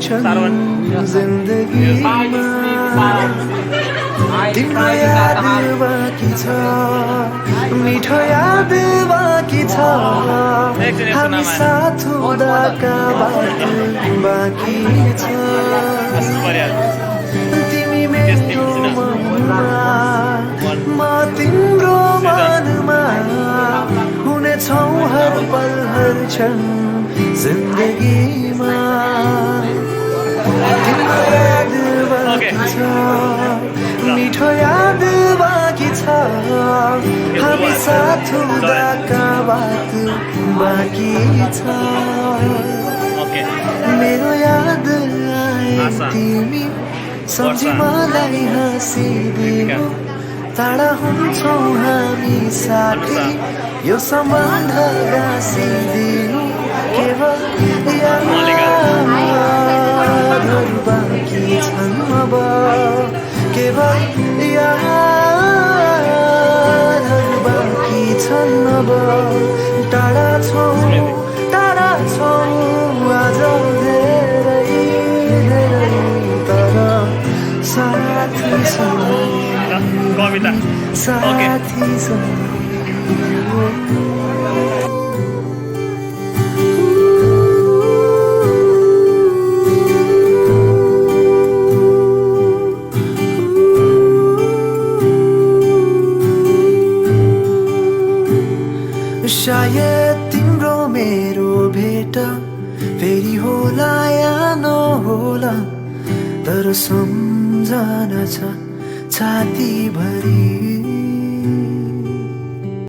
छन् जिन्दगीमा तिम्रो याद बाँकी छ मिठो याद बाँकी छ हामी साथ हुँदाका बात बाँकी छ तिमी मेरो मनमा म तिम्रो मनमा हुनेछौ हर पल हर क्षण जिन्दगीमा तिम्रो याद बाँकी छ मिठो याद बाँकी छ हामी साथ हुँदाका बात बाँकी छ मेरो याद आए तिमी सम्झी मलाई हाँसिदिनु टाढा हुन्छौ हामी साथी यो सम्बन्ध गाँसिदिनु केवल यादहरू बाँकी छन् अब केवल यादहरू बाँकी छन् अब टाढा छौ आज धेरै धेरै तर साथी साथी शायद तिम्रो मेरो भेट फेरि होला या नहोला तर सम्झना छ छाती भरि